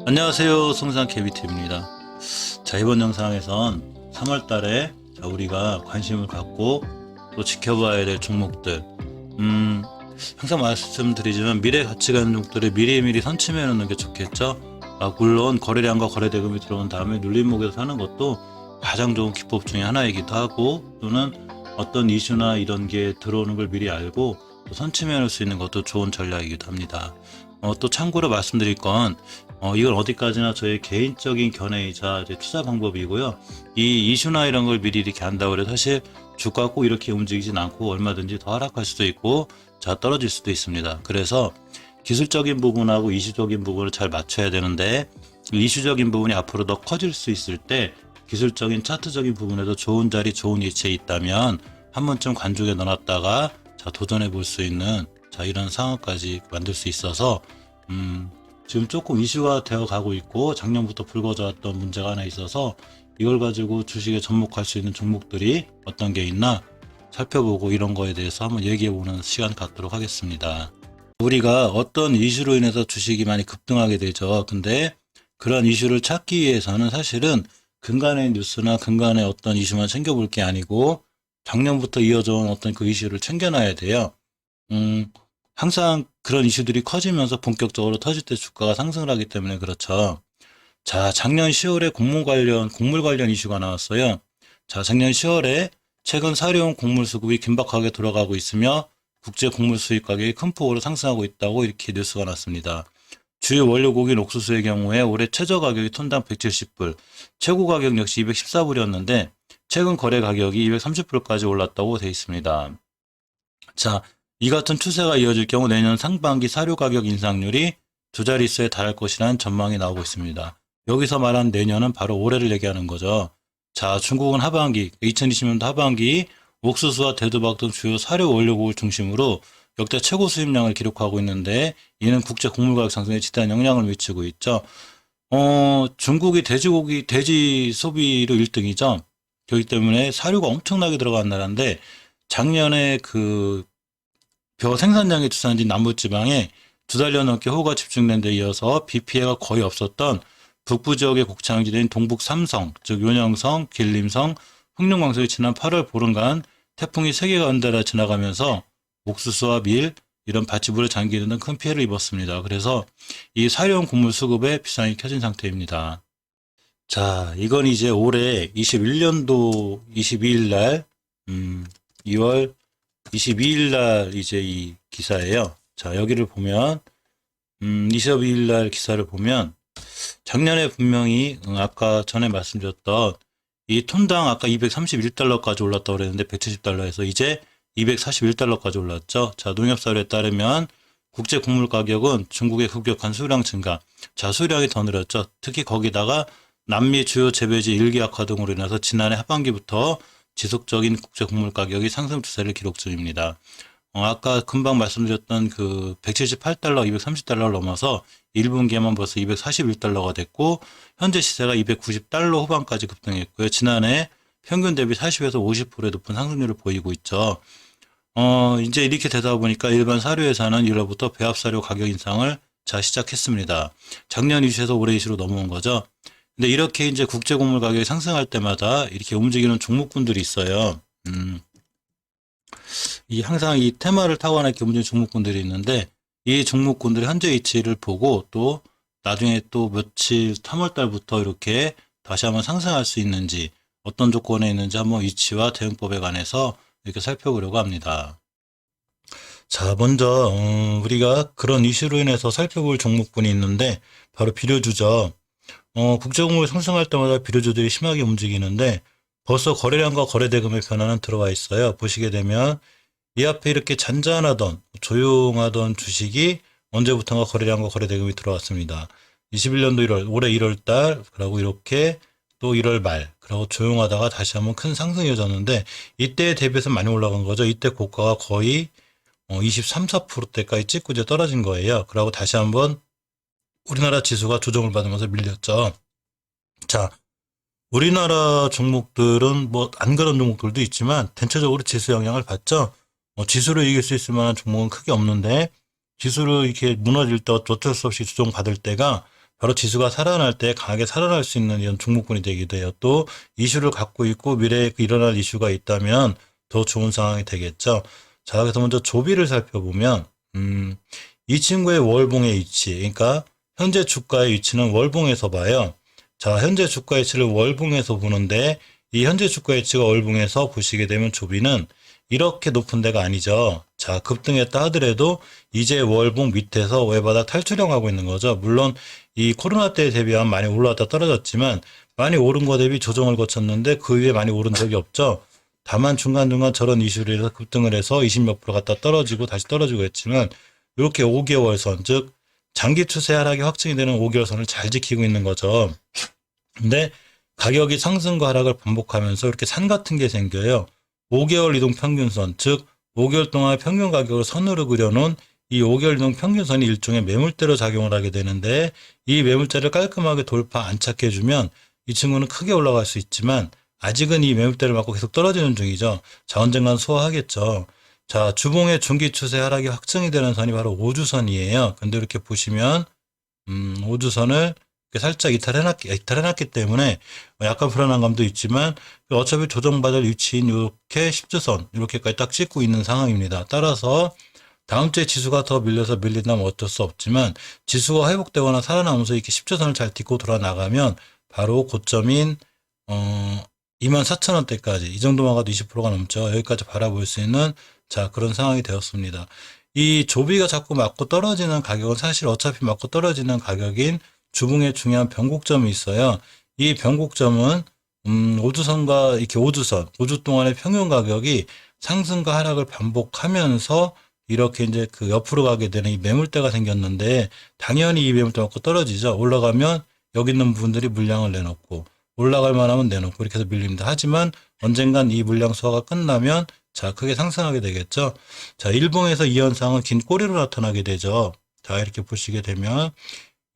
안녕하세요, 송산 KBTV입니다. 자, 이번 영상에선 3월달에 우리가 관심을 갖고 또 지켜봐야 될 종목들, 항상 말씀드리지만 미래 가치가 있는 종목들을 미리미리 선침해 놓는 게 좋겠죠. 물론 거래량과 거래대금이 들어온 다음에 눌림목에서 사는 것도 가장 좋은 기법 중에 하나이기도 하고, 또는 어떤 이슈나 이런 게 들어오는 걸 미리 알고 또 선침해 놓을 수 있는 것도 좋은 전략이기도 합니다. 또 참고로 말씀드릴 건 이건 어디까지나 저의 개인적인 견해이자 투자 방법이고요. 이 이슈나 이런 걸 미리 이렇게 한다고 해서 사실 주가가 꼭 이렇게 움직이진 않고 얼마든지 더 하락할 수도 있고 떨어질 수도 있습니다. 그래서 기술적인 부분하고 이슈적인 부분을 잘 맞춰야 되는데, 이슈적인 부분이 앞으로 더 커질 수 있을 때 기술적인 차트적인 부분에도 좋은 자리, 좋은 위치에 있다면 한 번쯤 관중에 넣어놨다가 도전해 볼 수 있는 이런 상황까지 만들 수 있어서 지금 조금 이슈가 되어 가고 있고, 작년부터 불거져 왔던 문제가 하나 있어서 이걸 가지고 주식에 접목할 수 있는 종목들이 어떤 게 있나 살펴보고 이런 거에 대해서 한번 얘기해 보는 시간 갖도록 하겠습니다. 우리가 어떤 이슈로 인해서 주식이 많이 급등하게 되죠. 근데 그런 이슈를 찾기 위해서는 사실은 근간의 뉴스나 근간의 어떤 이슈만 챙겨볼 게 아니고 작년부터 이어져 온 어떤 그 이슈를 챙겨놔야 돼요. 항상 그런 이슈들이 커지면서 본격적으로 터질 때 주가가 상승을 하기 때문에 그렇죠. 자, 작년 10월에 곡물 관련 이슈가 나왔어요. 자, 작년 10월에 최근 사료용 곡물 수급이 긴박하게 돌아가고 있으며 국제 곡물 수입 가격이 큰 폭으로 상승하고 있다고 이렇게 뉴스가 났습니다. 주요 원료고기인 옥수수의 경우에 올해 최저 가격이 톤당 170불, 최고 가격 역시 214불이었는데 최근 거래 가격이 230불까지 올랐다고 되어 있습니다. 자, 이 같은 추세가 이어질 경우 내년 상반기 사료 가격 인상률이 두 자릿수에 달할 것이라는 전망이 나오고 있습니다. 여기서 말한 내년은 바로 올해를 얘기하는 거죠. 자, 중국은 하반기, 2020년도 하반기 옥수수와 대두박 등 주요 사료 원료국을 중심으로 역대 최고 수입량을 기록하고 있는데, 이는 국제 곡물 가격 상승에 지대한 영향을 미치고 있죠. 중국이 돼지 소비로 1등이죠. 그렇기 때문에 사료가 엄청나게 들어간 나라인데, 작년에 벼 생산량의 주산지 남부지방에 2달여 넘게 호우가 집중된 데 이어서 비 피해가 거의 없었던 북부 지역의 곡창지대인 동북 삼성, 즉 요령성, 길림성, 흑룡광석이 지난 8월 보름간 태풍이 3개가 연달아 지나가면서 옥수수와 밀, 이런 밭지불에 잠기는 등 큰 피해를 입었습니다. 그래서 이 사료용 곡물 수급에 비상이 켜진 상태입니다. 자, 이건 이제 올해 21년도 22일 날, 2월 22일 날 이제 이 기사예요. 자, 여기를 보면 22일 날 기사를 보면 작년에 분명히 아까 전에 말씀드렸던 이 톤당 아까 231달러까지 올랐다고 그랬는데 170달러에서 이제 241달러까지 올랐죠. 자, 농협사료에 따르면 국제 곡물 가격은 중국의 급격한 수요량 증가, 자, 수요량이 더 늘었죠. 특히 거기다가 남미 주요 재배지 일기 악화 등으로 인해서 지난해 하반기부터 지속적인 국제 곡물 가격이 상승 추세를 기록 중입니다. 아까 금방 말씀드렸던 178달러, 230달러를 넘어서 1분기에만 벌써 241달러가 됐고, 현재 시세가 290달러 후반까지 급등했고요. 지난해 평균 대비 40에서 50%의 높은 상승률을 보이고 있죠. 이제 이렇게 되다 보니까 일반 사료회사는 1월부터 배합사료 가격 인상을 시작했습니다. 작년 이슈에서 올해 이슈로 넘어온 거죠. 근데 이렇게 이제 국제 곡물 가격이 상승할 때마다 이렇게 움직이는 종목군들이 있어요. 항상 이 테마를 타고나 이렇게 움직이는 종목군들이 있는데, 이 종목군들의 현재 위치를 보고 또 나중에 또 며칠 3월 달부터 이렇게 다시 한번 상승할 수 있는지, 어떤 조건에 있는지 한번 위치와 대응법에 관해서 이렇게 살펴보려고 합니다. 자, 먼저 우리가 그런 이슈로 인해서 살펴볼 종목군이 있는데 바로 비료주죠. 국제곡물이 상승할 때마다 비료주들이 심하게 움직이는데 벌써 거래량과 거래대금의 변화는 들어와 있어요. 보시게 되면 이 앞에 이렇게 잔잔하던 조용하던 주식이 언제부턴가 거래량과 거래대금이 들어왔습니다. 21년도 1월, 올해 1월달, 그리고 이렇게 또 1월 말, 그리고 조용하다가 다시 한번 큰 상승이 이어졌는데, 이때에 대비해서 많이 올라간 거죠. 이때 고가가 거의 23, 4%대까지 찍고 이제 떨어진 거예요. 그리고 다시 한번 우리나라 지수가 조정을 받으면서 밀렸죠. 자, 우리나라 종목들은 뭐 안 그런 종목들도 있지만 전체적으로 지수 영향을 받죠. 지수를 이길 수 있을 만한 종목은 크게 없는데 지수를 이렇게 무너질 때 어쩔 수 없이 조정받을 때가 바로 지수가 살아날 때 강하게 살아날 수 있는 이런 종목군이 되기도 해요. 또 이슈를 갖고 있고 미래에 일어날 이슈가 있다면 더 좋은 상황이 되겠죠. 자, 그래서 먼저 조비를 살펴보면 이 친구의 월봉의 위치, 그러니까 현재 주가의 위치는 월봉에서 봐요. 자, 현재 주가 위치를 월봉에서 보는데 이 현재 주가 위치가 월봉에서 보시게 되면 조비는 이렇게 높은 데가 아니죠. 자, 급등했다 하더라도 이제 월봉 밑에서 외바닥 탈출형하고 있는 거죠. 물론 이 코로나 때에 대비하면 많이 올라왔다 떨어졌지만 많이 오른 거 대비 조정을 거쳤는데 그 위에 많이 오른 적이 없죠. 다만 중간중간 저런 이슈로 해서 급등을 해서 20 몇 프로 갔다 떨어지고 다시 떨어지고 했지만 이렇게 5개월 선, 즉 장기 추세 하락이 확정이 되는 5개월 선을 잘 지키고 있는 거죠. 근데 가격이 상승과 하락을 반복하면서 이렇게 산 같은 게 생겨요. 5개월 이동 평균선, 즉 5개월 동안 평균 가격을 선으로 그려놓은 이 5개월 이동 평균선이 일종의 매물대로 작용을 하게 되는데 이 매물대를 깔끔하게 돌파 안착해주면 이 친구는 크게 올라갈 수 있지만 아직은 이 매물대를 맞고 계속 떨어지는 중이죠. 자, 언젠간 소화하겠죠. 자, 주봉의 중기 추세 하락이 확정이 되는 선이 바로 5주선이에요. 근데 이렇게 보시면 5주선을 살짝 이탈해놨기 때문에 약간 불안한 감도 있지만 어차피 조정받을 위치인 이렇게 10주선 이렇게까지 딱 찍고 있는 상황입니다. 따라서 다음 주에 지수가 더 밀린다면 어쩔 수 없지만 지수가 회복되거나 살아나면서 이렇게 10주선을 잘 딛고 돌아 나가면 바로 고점인 24,000원대까지 이 정도만 가도 20%가 넘죠. 여기까지 바라볼 수 있는 자 그런 상황이 되었습니다. 이 조비가 자꾸 맞고 떨어지는 가격은 사실 어차피 맞고 떨어지는 가격인 주봉에 중요한 변곡점이 있어요. 이 변곡점은 5주선과 이렇게 5주 동안의 평균 가격이 상승과 하락을 반복하면서 이렇게 이제 그 옆으로 가게 되는 이 매물대가 생겼는데 당연히 이 매물대 맞고 떨어지죠. 올라가면 여기 있는 부분들이 물량을 내놓고 올라갈 만하면 내놓고 이렇게 해서 밀립니다. 하지만 언젠간 이 물량 소화가 끝나면 자 크게 상승하게 되겠죠. 자 일봉에서 이 현상은 긴 꼬리로 나타나게 되죠. 자 이렇게 보시게 되면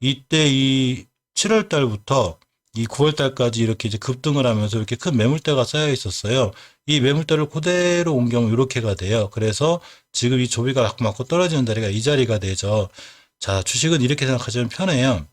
이때 이 7월 달부터 이 9월 달까지 이렇게 이제 급등을 하면서 이렇게 큰 매물대가 쌓여 있었어요. 이 매물대를 그대로 온 경우 이렇게가 돼요. 그래서 지금 이 조비가 맞고 떨어지는 자리가 이 자리가 되죠. 자, 주식은 이렇게 생각하시면 편해요.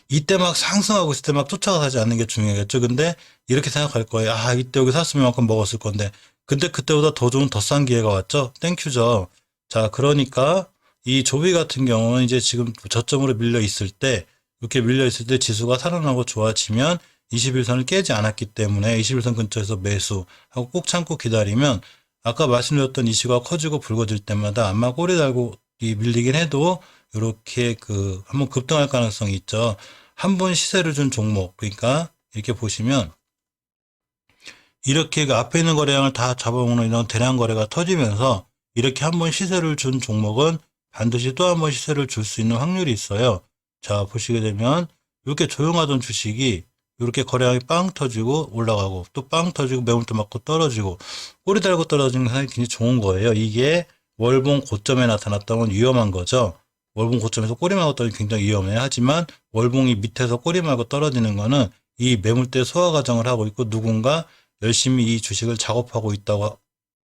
이때 막 상승하고 있을 때 막 쫓아가서 하지 않는 게 중요하겠죠. 근데 이렇게 생각할 거예요. 아, 이때 여기 샀으면 만큼 먹었을 건데. 근데 그때보다 더 좋은 더 싼 기회가 왔죠. 땡큐죠. 자, 그러니까 이 조비 같은 경우는 이제 지금 저점으로 밀려 있을 때 이렇게 밀려 있을 때 지수가 살아나고 좋아지면 21선을 깨지 않았기 때문에 21선 근처에서 매수하고 꼭 참고 기다리면 아까 말씀드렸던 이슈가 커지고 붉어질 때마다 아마 꼬리 달고 밀리긴 해도 이렇게 그 한번 급등할 가능성이 있죠. 한 번 시세를 준 종목 그러니까 이렇게 보시면 이렇게 그 앞에 있는 거래량을 다 잡아먹는 이런 대량 거래가 터지면서 이렇게 한 번 시세를 준 종목은 반드시 또 한 번 시세를 줄 수 있는 확률이 있어요. 자 보시게 되면 이렇게 조용하던 주식이 이렇게 거래량이 빵 터지고 올라가고 또 빵 터지고 매물도 맞고 떨어지고 꼬리 달고 떨어지는 게 굉장히 좋은 거예요. 이게 월봉 고점에 나타났다면 위험한 거죠. 월봉 고점에서 꼬리 말고 떨어지면 굉장히 위험해요. 하지만 월봉이 밑에서 꼬리 말고 떨어지는 거는 이 매물대 소화 과정을 하고 있고 누군가 열심히 이 주식을 작업하고 있다고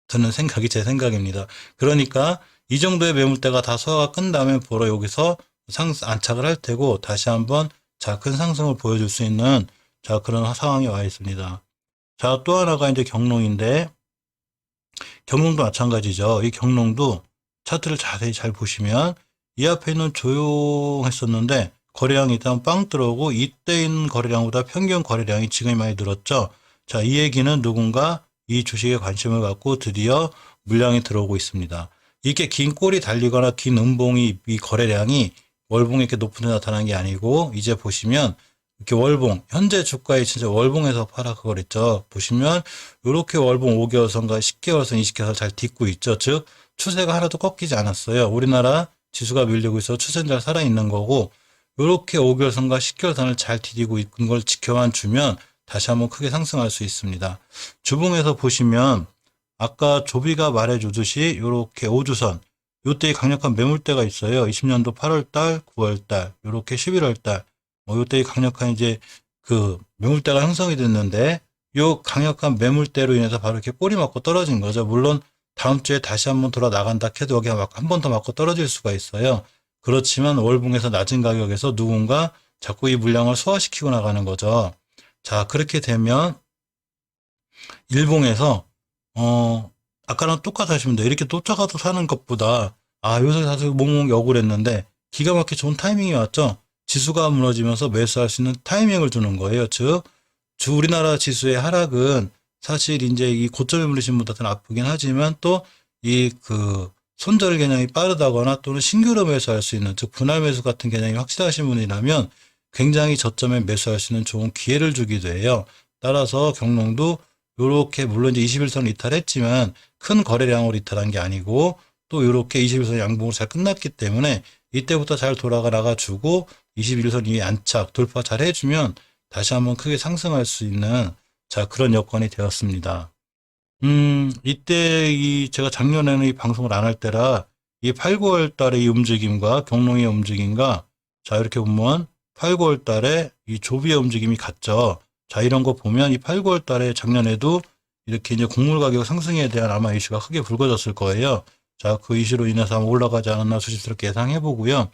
드는 생각이 제 생각입니다. 그러니까 이 정도의 매물대가 다 소화가 끝나면 보러 여기서 안착을 할 테고 다시 한번 자, 큰 상승을 보여줄 수 있는 자, 그런 상황이 와 있습니다. 자, 또 하나가 이제 경농인데 경농도 마찬가지죠. 이 경농도 차트를 자세히 잘 보시면 이 앞에 있는 조용했었는데 거래량이 일단 빵 들어오고 이때 있는 거래량보다 평균 거래량이 지금이 많이 늘었죠. 자, 이 얘기는 누군가 이 주식에 관심을 갖고 드디어 물량이 들어오고 있습니다. 이렇게 긴 꼬리 달리거나 긴 음봉이 이 거래량이 월봉이 이렇게 높은 데 나타난 게 아니고 이제 보시면 이렇게 월봉 현재 주가에 진짜 월봉에서 하락하고 그랬죠. 보시면 이렇게 월봉 5개월선과 10개월선 20개월선 잘 딛고 있죠. 즉 추세가 하나도 꺾이지 않았어요. 우리나라 지수가 밀리고 있어 추세는 잘 살아있는 거고 이렇게 5개월선과 10개월선을 잘 디디고 있는 걸 지켜만 주면 다시 한번 크게 상승할 수 있습니다. 주봉에서 보시면 아까 조비가 말해주듯이 이렇게 5주선 요때 강력한 매물대가 있어요. 20년도 8월달, 9월달, 이렇게 11월달 요때 강력한 이제 그 매물대가 형성이 됐는데 요 강력한 매물대로 인해서 바로 이렇게 꼬리 맞고 떨어진 거죠. 물론 다음 주에 다시 한번 돌아 나간다 해도 여기 한 번 더 맞고 떨어질 수가 있어요. 그렇지만 월봉에서 낮은 가격에서 누군가 자꾸 이 물량을 소화시키고 나가는 거죠. 자, 그렇게 되면 일봉에서 아까랑 똑같이 하시면 돼요. 이렇게 쫓아가서 사는 것보다 요새 사실 몽몽 억울했는데 기가 막히게 좋은 타이밍이 왔죠. 지수가 무너지면서 매수할 수 있는 타이밍을 주는 거예요. 즉 우리나라 지수의 하락은 사실 이제 이 고점에 물리신 분들은 아프긴 하지만 또 이 손절 개념이 빠르다거나 또는 신규로 매수할 수 있는 즉 분할 매수 같은 개념이 확실하신 분이라면 굉장히 저점에 매수할 수 있는 좋은 기회를 주기도 해요. 따라서 경농도 요렇게 물론 이제 21선 이탈했지만 큰 거래량으로 이탈한 게 아니고 또 요렇게 21선 양봉으로 잘 끝났기 때문에 이때부터 잘 돌아가 나가주고 21선 이후에 안착 돌파 잘 해주면 다시 한번 크게 상승할 수 있는 그런 여건이 되었습니다. 이때 제가 작년에는 이 방송을 안 할 때라 이 8, 9월 달의 이 움직임과 경농의 움직임과 이렇게 보면 8, 9월 달에 이 조비의 움직임이 같죠. 이런 거 보면 이 8, 9월 달에 작년에도 이렇게 이제 곡물 가격 상승에 대한 아마 이슈가 크게 불거졌을 거예요. 그 이슈로 인해서 아마 올라가지 않았나 수시스럽게 예상해 보고요.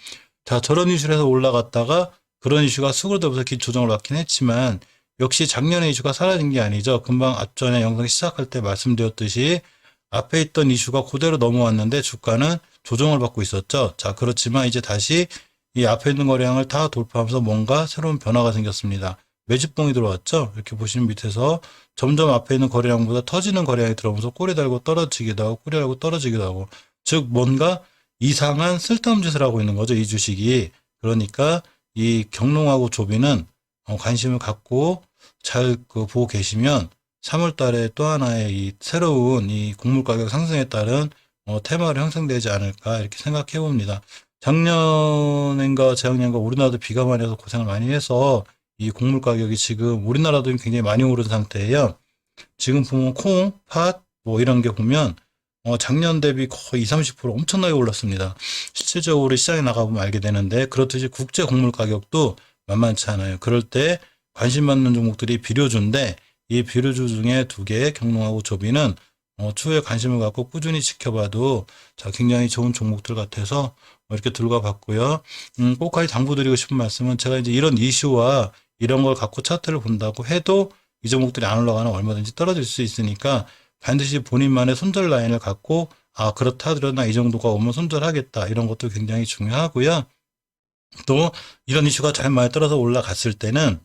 저런 이슈로 해서 올라갔다가 그런 이슈가 수그러들면서 조정을 받긴 했지만 역시 작년의 이슈가 사라진 게 아니죠. 금방 앞전에 영상 시작할 때 말씀드렸듯이 앞에 있던 이슈가 그대로 넘어왔는데 주가는 조정을 받고 있었죠. 그렇지만 이제 다시 이 앞에 있는 거래량을 다 돌파하면서 뭔가 새로운 변화가 생겼습니다. 매집봉이 들어왔죠. 이렇게 보시면 밑에서 점점 앞에 있는 거래량보다 터지는 거래량이 들어오면서 꼬리 달고 떨어지기도 하고 꼬리 달고 떨어지기도 하고 즉 뭔가 이상한 쓸데없는 짓을 하고 있는 거죠. 이 주식이. 그러니까 이 경농하고 조비는 관심을 갖고 잘 보고 계시면 3월 달에 또 하나의 이 새로운 이 곡물 가격 상승에 따른 테마로 형성되지 않을까 이렇게 생각해 봅니다. 작년인가 재작년인가 우리나라도 비가 많이 와서 고생을 많이 해서 이 곡물 가격이 지금 우리나라도 굉장히 많이 오른 상태예요. 지금 보면 콩, 팥 뭐 이런 게 보면 작년 대비 거의 20, 30% 엄청나게 올랐습니다. 실질적으로 시장에 나가보면 알게 되는데 그렇듯이 국제 곡물 가격도 만만치 않아요. 그럴 때 관심 받는 종목들이 비료주인데 이 비료주 중에 두 개 경농하고 조비는 추후에 관심을 갖고 꾸준히 지켜봐도 굉장히 좋은 종목들 같아서 이렇게 들고 봤고요. 꼭하게 당부드리고 싶은 말씀은 제가 이제 이런 이슈와 이런 걸 갖고 차트를 본다고 해도 이 종목들이 안 올라가면 얼마든지 떨어질 수 있으니까 반드시 본인만의 손절 라인을 갖고 그렇다 하더라도 나 이 정도가 오면 손절하겠다 이런 것도 굉장히 중요하고요. 또 이런 이슈가 잘 많이 떨어져 올라갔을 때는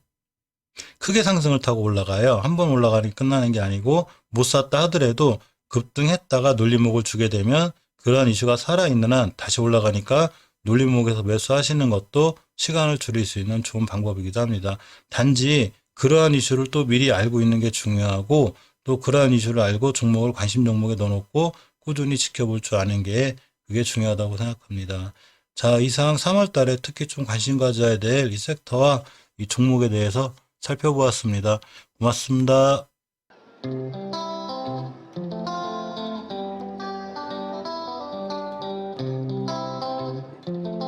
크게 상승을 타고 올라가요. 한 번 올라가니 끝나는 게 아니고 못 샀다 하더라도 급등했다가 눌림목을 주게 되면 그러한 이슈가 살아있는 한 다시 올라가니까 눌림목에서 매수하시는 것도 시간을 줄일 수 있는 좋은 방법이기도 합니다. 단지 그러한 이슈를 또 미리 알고 있는 게 중요하고 또 그러한 이슈를 알고 종목을 관심 종목에 넣어놓고 꾸준히 지켜볼 줄 아는 게 그게 중요하다고 생각합니다. 이상 3월 달에 특히 좀 관심 가져야 될 이 섹터와 이 종목에 대해서 살펴보았습니다. 고맙습니다.